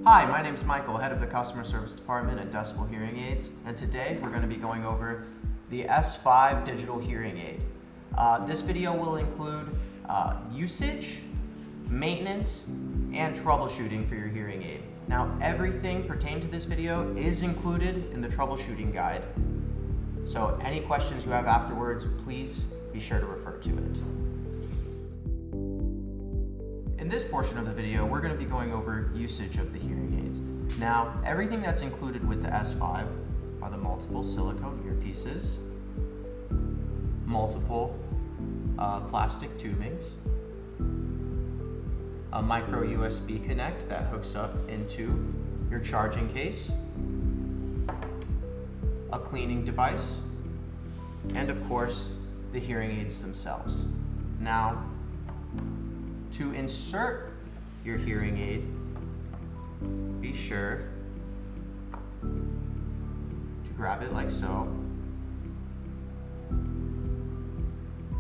Hi, my name is Michael, head of the customer service department at Decibel Hearing Aids, and today we're going to be going over the S5 digital hearing aid. This video will include usage, maintenance, and troubleshooting for your hearing aid. Now, everything pertaining to this video is included in the troubleshooting guide, so any questions you have afterwards, please be sure to refer to it. In this portion of the video, we're going to be going over usage of the hearing aids. Now, everything that's included with the S5 are the multiple silicone earpieces, multiple plastic tubings, a micro USB connect that hooks up into your charging case, a cleaning device, and of course, the hearing aids themselves. Now, to insert your hearing aid, be sure to grab it like so.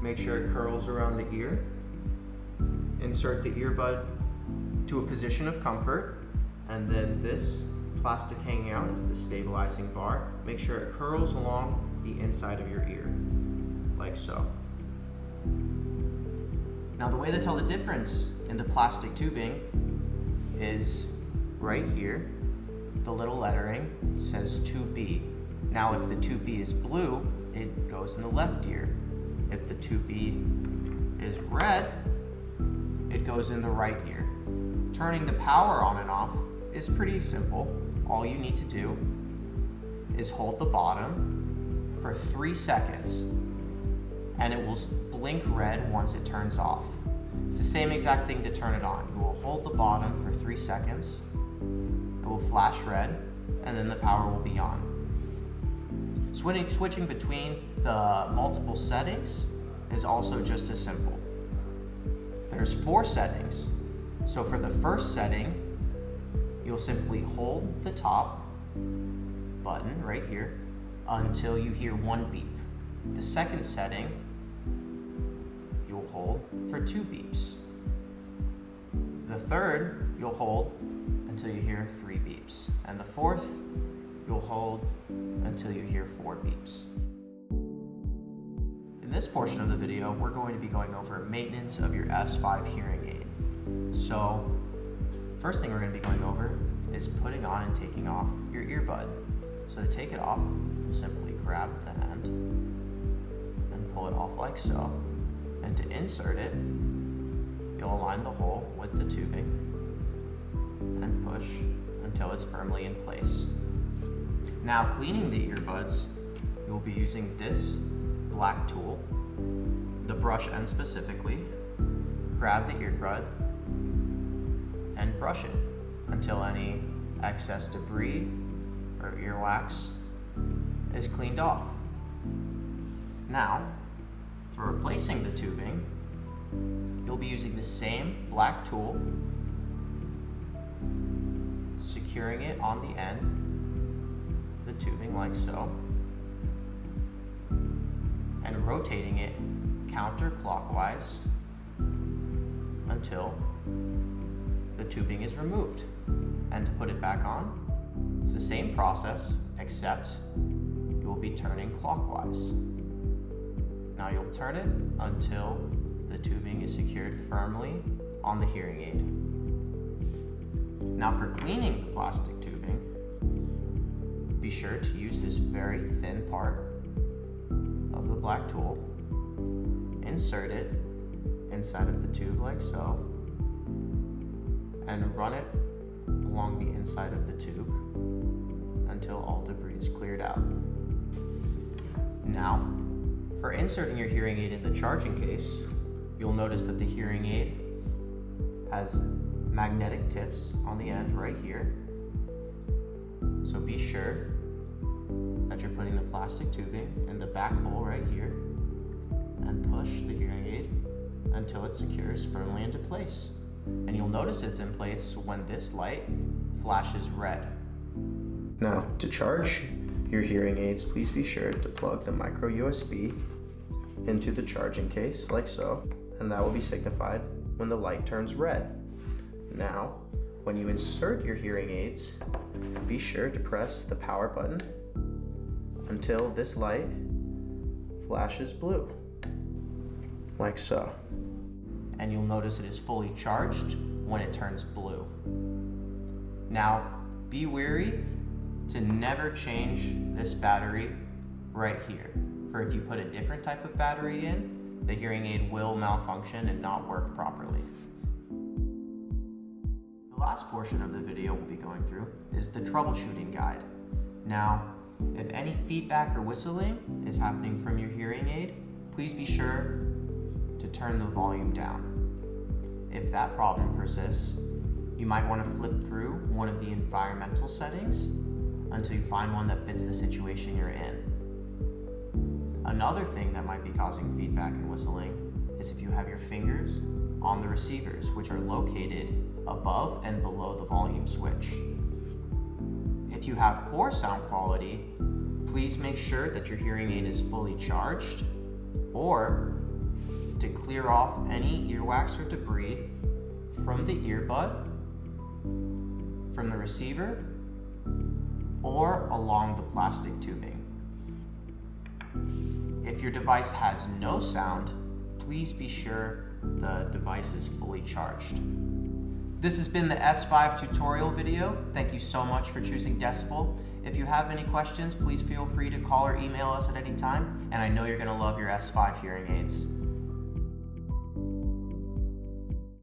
Make sure it curls around the ear. Insert the earbud to a position of comfort, and then this plastic hanging out is the stabilizing bar. Make sure it curls along the inside of your ear, like so. Now, the way to tell the difference in the plastic tubing is right here. The little lettering says 2B. Now, if the 2B is blue, it goes in the left ear. If the 2B is red, it goes in the right ear. Turning the power on and off is pretty simple. All you need to do is hold the bottom for 3 seconds, and it will blink red once it turns off. It's the same exact thing to turn it on. You will hold the bottom for 3 seconds, it will flash red, and then the power will be on. Switching between the multiple settings is also just as simple. There's 4 settings. So for the first setting, you'll simply hold the top button right here until you hear 1 beep. The second setting, you'll hold for 2 beeps. The third, you'll hold until you hear 3 beeps. And the fourth, you'll hold until you hear 4 beeps. In this portion of the video, we're going to be going over maintenance of your S5 hearing aid. So, first thing we're going to be going over is putting on and taking off your earbud. So to take it off, simply grab the end and pull it off like so. And to insert it, you'll align the hole with the tubing and push until it's firmly in place. Now, cleaning the earbuds, you'll be using this black tool, the brush end specifically. Grab the earbud and brush it until any excess debris or earwax is cleaned off. Now, for replacing the tubing, you'll be using the same black tool, securing it on the end of the tubing like so, and rotating it counterclockwise until the tubing is removed. And to put it back on, it's the same process, except you will be turning clockwise. Now you'll turn it until the tubing is secured firmly on the hearing aid. Now, for cleaning the plastic tubing, be sure to use this very thin part of the black tool, insert it inside of the tube like so, and run it along the inside of the tube until all debris is cleared out. Now, for inserting your hearing aid in the charging case, you'll notice that the hearing aid has magnetic tips on the end right here. So be sure that you're putting the plastic tubing in the back hole right here and push the hearing aid until it secures firmly into place. And you'll notice it's in place when this light flashes red. Now, to charge your hearing aids, please be sure to plug the micro USB into the charging case like so, and that will be signified when the light turns red. Now, when you insert your hearing aids, be sure to press the power button until this light flashes blue, like so. And you'll notice it is fully charged when it turns blue. Now, be wary to never change this battery right here. For if you put a different type of battery in, the hearing aid will malfunction and not work properly. The last portion of the video we'll be going through is the troubleshooting guide. Now, if any feedback or whistling is happening from your hearing aid, please be sure to turn the volume down. If that problem persists, you might want to flip through one of the environmental settings until you find one that fits the situation you're in. Another thing that might be causing feedback and whistling is if you have your fingers on the receivers, which are located above and below the volume switch. If you have poor sound quality, please make sure that your hearing aid is fully charged, or to clear off any earwax or debris from the earbud, from the receiver, or along the plastic tubing. If your device has no sound, please be sure the device is fully charged. This has been the S5 tutorial video. Thank you so much for choosing Decibel. If you have any questions, please feel free to call or email us at any time, and I know you're going to love your S5 hearing aids.